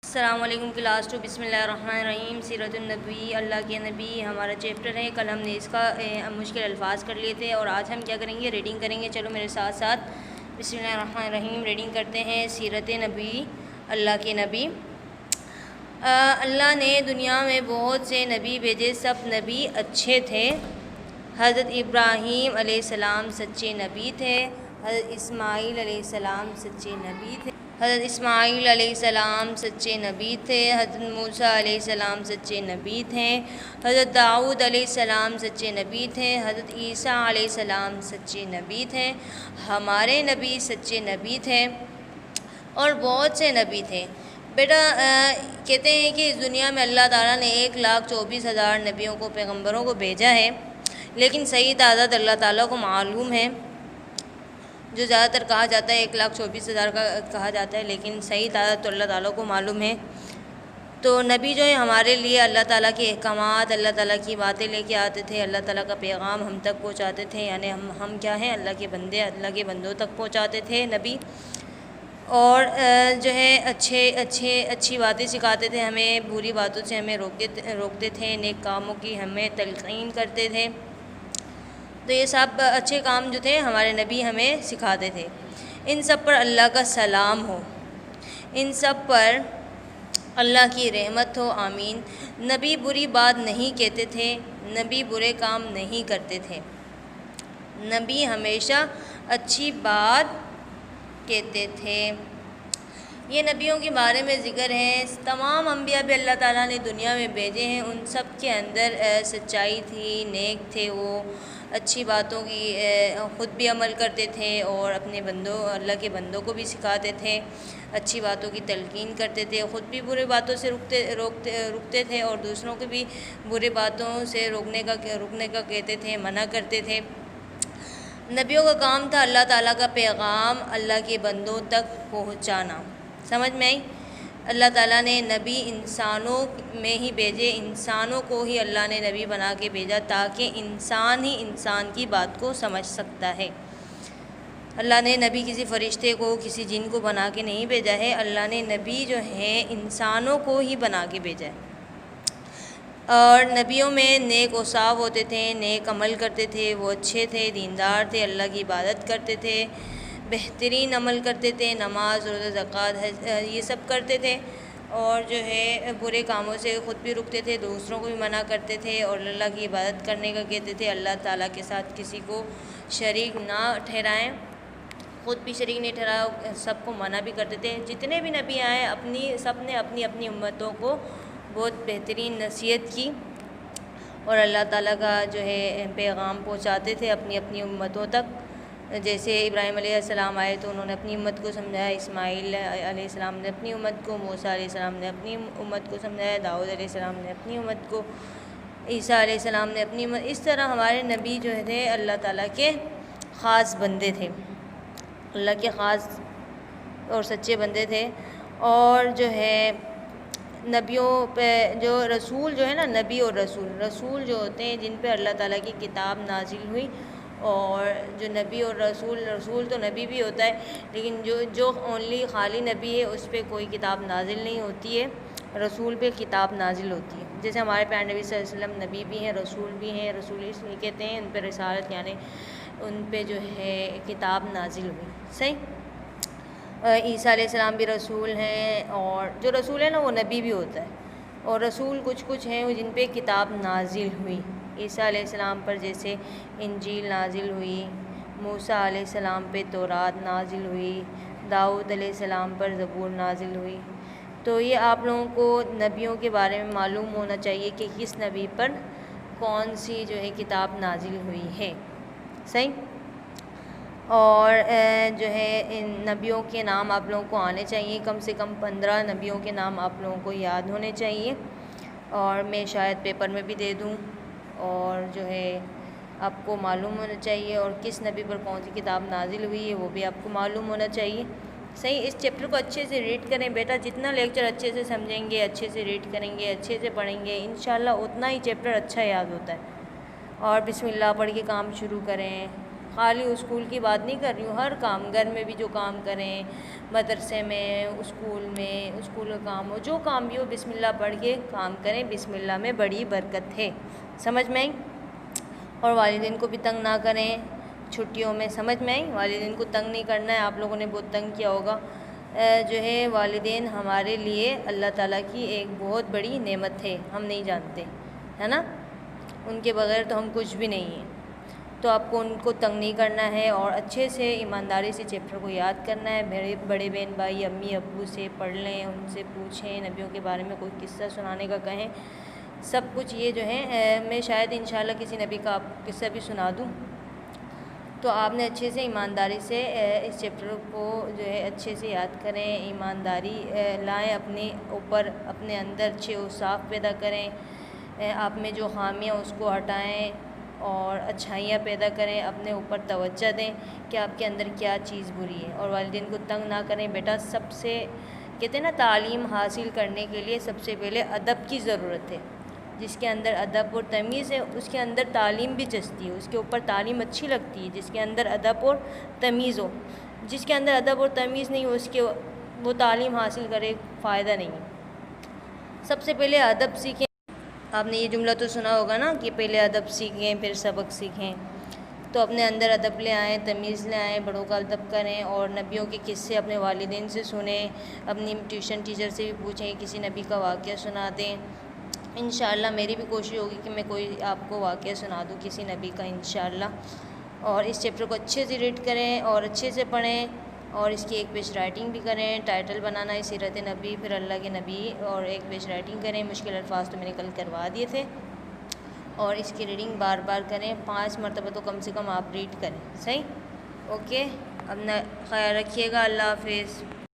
السلام علیکم کلاس 2 بسم اللہ الرحمن الرحیم سیرت النبی اللہ کے نبی ہمارا چیپٹر ہے۔ کل ہم نے اس کا مشکل الفاظ کر لیے تھے اور آج ہم کیا کریں گے، ریڈنگ کریں گے۔ چلو میرے ساتھ ساتھ بسم اللہ الرحمن الرحیم ریڈنگ کرتے ہیں۔ سیرت نبی اللہ کے نبی۔ اللہ نے دنیا میں بہت سے نبی بھیجے، سب نبی اچھے تھے۔ حضرت ابراہیم علیہ السلام سچے نبی تھے، حضرت اسماعیل علیہ السلام سچے نبی تھے، حضرت اسماعیل علیہ السلام سچے نبی تھے، حضرت موسیٰ علیہ السلام سچے نبی تھے، حضرت داؤد علیہ السلام سچے نبی تھے، حضرت عیسیٰ علیہ السلام سچے نبی تھے، ہمارے نبی سچے نبی تھے اور بہت سے نبی تھے۔ بیٹا کہتے ہیں کہ اس دنیا میں اللہ تعالیٰ نے 1,24,000 نبیوں کو، پیغمبروں کو بھیجا ہے، لیکن صحیح تعداد اللہ تعالیٰ کو معلوم ہے۔ جو زیادہ تر کہا جاتا ہے 1,24,000 کا کہا جاتا ہے، لیکن صحیح تعداد تو اللہ تعالیٰ کو معلوم ہے۔ تو نبی جو ہے ہمارے لیے اللہ تعالیٰ کے احکامات، اللہ تعالیٰ کی باتیں لے کے آتے تھے، اللہ تعالیٰ کا پیغام ہم تک پہنچاتے تھے، یعنی ہم کیا ہیں، اللہ کے بندے، اللہ کے بندوں تک پہنچاتے تھے نبی۔ اور جو ہے اچھی باتیں سکھاتے تھے ہمیں، بری باتوں سے ہمیں روکتے تھے، نیک کاموں کی ہمیں تلقین کرتے تھے۔ تو یہ سب اچھے کام جو تھے ہمارے نبی ہمیں سکھاتے تھے۔ ان سب پر اللہ کا سلام ہو، ان سب پر اللہ کی رحمت ہو، آمین۔ نبی بری بات نہیں کہتے تھے، نبی برے کام نہیں کرتے تھے، نبی ہمیشہ اچھی بات کہتے تھے۔ یہ نبیوں کے بارے میں ذکر ہے۔ تمام انبیاء بھی اللہ تعالیٰ نے دنیا میں بھیجے ہیں، ان سب کے اندر سچائی تھی، نیک تھے، وہ اچھی باتوں کی خود بھی عمل کرتے تھے اور اپنے بندوں، اللہ کے بندوں کو بھی سکھاتے تھے، اچھی باتوں کی تلقین کرتے تھے، خود بھی برے باتوں سے رکتے تھے اور دوسروں کو بھی برے باتوں سے رکنے کا کہتے تھے، منع کرتے تھے۔ نبیوں کا کام تھا اللہ تعالیٰ کا پیغام اللہ کے بندوں تک پہنچانا۔ سمجھ میں آئی؟ اللہ تعالیٰ نے نبی انسانوں میں ہی بھیجے، انسانوں کو ہی اللہ نے نبی بنا کے بھیجا تاکہ انسان ہی انسان کی بات کو سمجھ سکتا ہے۔ اللہ نے نبی کسی فرشتے کو، کسی جن کو بنا کے نہیں بھیجا ہے، اللہ نے نبی جو ہیں انسانوں کو ہی بنا کے بھیجا ہے۔ اور نبیوں میں نیک اوصاف ہوتے تھے، نیک عمل کرتے تھے، وہ اچھے تھے، دیندار تھے، اللہ کی عبادت کرتے تھے، بہترین عمل کرتے تھے، نماز، روزہ، زکوٰۃ، حج، یہ سب کرتے تھے، اور جو ہے برے کاموں سے خود بھی رکتے تھے، دوسروں کو بھی منع کرتے تھے اور اللہ کی عبادت کرنے کا کہتے تھے۔ اللہ تعالیٰ کے ساتھ کسی کو شریک نہ ٹھہرائیں، خود بھی شریک نہیں ٹھہراؤ، سب کو منع بھی کرتے تھے۔ جتنے بھی نبی آئے سب نے اپنی امتوں کو بہت بہترین نصیحت کی اور اللہ تعالیٰ کا جو ہے پیغام پہنچاتے تھے اپنی امتوں تک۔ جیسے ابراہیم علیہ السلام آئے تو انہوں نے اپنی امت کو سمجھایا، اسماعیل علیہ السلام نے اپنی امت کو، موسیٰ علیہ السلام نے اپنی امت کو سمجھایا، داؤد علیہ السلام نے اپنی امت کو، عیسیٰ علیہ السلام نے اپنی امت۔ اس طرح ہمارے نبی جو تھے اللہ تعالیٰ کے خاص بندے تھے، اللہ کے خاص اور سچے بندے تھے۔ اور جو ہے نبیوں پہ جو رسول جو ہے نا، نبی اور رسول جو ہوتے ہیں جن پہ اللہ تعالیٰ کی کتاب نازل ہوئی، اور جو نبی اور رسول تو نبی بھی ہوتا ہے، لیکن جو اونلی خالی نبی ہے اس پہ کوئی کتاب نازل نہیں ہوتی ہے، رسول پہ کتاب نازل ہوتی ہے۔ جیسے ہمارے پیارے نبی صلی اللہ علیہ وسلم نبی بھی ہیں، رسول بھی ہیں، رسول اس لیے کہتے ہیں ان پہ رسالت، یعنی ان پہ جو ہے کتاب نازل ہوئی۔ صحیح؟ عیسیٰ علیہ السلام بھی رسول ہیں، اور جو رسول ہے نا وہ نبی بھی ہوتا ہے، اور رسول کچھ ہیں جن پہ کتاب نازل ہوئی۔ عیسیٰ علیہ السلام پر جیسے انجیل نازل ہوئی، موسیٰ علیہ السلام پہ تورات نازل ہوئی، داؤد علیہ السلام پر زبور نازل ہوئی۔ تو یہ آپ لوگوں کو نبیوں کے بارے میں معلوم ہونا چاہیے کہ کس نبی پر کون سی جو ہے کتاب نازل ہوئی ہے۔ صحیح؟ اور جو ہے ان نبیوں کے نام آپ لوگوں کو آنے چاہیے، کم سے کم 15 نبیوں کے نام آپ لوگوں کو یاد ہونے چاہیے، اور میں شاید پیپر میں بھی دے دوں، اور جو ہے آپ کو معلوم ہونا چاہیے، اور کس نبی پر کون سی کتاب نازل ہوئی ہے وہ بھی آپ کو معلوم ہونا چاہیے۔ صحیح؟ اس چیپٹر کو اچھے سے ریڈ کریں بیٹا، جتنا لیکچر اچھے سے سمجھیں گے، اچھے سے ریڈ کریں گے، اچھے سے پڑھیں گے، انشاءاللہ اتنا ہی چیپٹر اچھا یاد ہوتا ہے۔ اور بسم اللہ پڑھ کے کام شروع کریں۔ خالی اسکول کی بات نہیں کر رہی ہوں، ہر کام، گھر میں بھی جو کام کریں، مدرسے میں، اسکول کا کام ہو، جو کام بھی ہو، بسم اللہ پڑھ کے کام کریں، بسم اللہ میں بڑی برکت ہے، سمجھ میں آئی؟ اور والدین کو بھی تنگ نہ کریں چھٹیوں میں، سمجھ میں آئی؟ والدین کو تنگ نہیں کرنا ہے، آپ لوگوں نے بہت تنگ کیا ہوگا۔ جو ہے والدین ہمارے لیے اللہ تعالیٰ کی ایک بہت بڑی نعمت ہے، ہم نہیں جانتے، ہے نا، ان کے بغیر تو ہم کچھ بھی نہیں ہیں۔ تو آپ کو ان کو تنگ نہیں کرنا ہے اور اچھے سے ایمانداری سے چیپٹر کو یاد کرنا ہے، بڑے بہن بھائی امی ابو سے پڑھ لیں، ان سے پوچھیں، نبیوں کے بارے میں کوئی قصہ سنانے کا کہیں، سب کچھ یہ جو ہے میں شاید انشاءاللہ کسی نبی کا آپ قصہ بھی سنا دوں۔ تو آپ نے اچھے سے ایمانداری سے اس چیپٹر کو جو ہے اچھے سے یاد کریں، ایمانداری لائیں اپنے اوپر، اپنے اندر اچھے اوصاف پیدا کریں، آپ میں جو خامیاں اس کو ہٹائیں اور اچھائیاں پیدا کریں، اپنے اوپر توجہ دیں کہ آپ کے اندر کیا چیز بری ہے، اور والدین کو تنگ نہ کریں۔ بیٹا سب سے کہتے ہیں نا، تعلیم حاصل کرنے کے لیے سب سے پہلے ادب کی ضرورت ہے، جس کے اندر ادب اور تمیز ہے اس کے اندر تعلیم بھی جچتی ہے، اس کے اوپر تعلیم اچھی لگتی ہے، جس کے اندر ادب اور تمیز ہو۔ جس کے اندر ادب اور تمیز نہیں ہو، اس کے وہ تعلیم حاصل کرے فائدہ نہیں ہے۔ سب سے پہلے ادب سیکھیں۔ آپ نے یہ جملہ تو سنا ہوگا نا کہ پہلے ادب سیکھیں پھر سبق سیکھیں، تو اپنے اندر ادب لے آئیں، تمیز لے آئیں، بڑوں کا ادب کریں، اور نبیوں کے قصے اپنے والدین سے سنیں، اپنی ٹیوشن ٹیچر سے بھی پوچھیں، کسی نبی کا واقعہ سنا دیں۔ انشاءاللہ میری بھی کوشش ہوگی کہ میں کوئی آپ کو واقعہ سنا دوں کسی نبی کا انشاءاللہ۔ اور اس چیپٹر کو اچھے سے ریڈ کریں اور اچھے سے پڑھیں، اور اس کی ایک پیج رائٹنگ بھی کریں، ٹائٹل بنانا ہے سیرت نبی، پھر اللہ کے نبی، اور ایک پیج رائٹنگ کریں۔ مشکل الفاظ تو میں نے کل کروا دیے تھے، اور اس کی ریڈنگ بار بار کریں، 5 مرتبہ تو کم سے کم آپ ریڈ کریں، صحیح؟ اوکے، اپنا خیال رکھیے گا، اللہ حافظ۔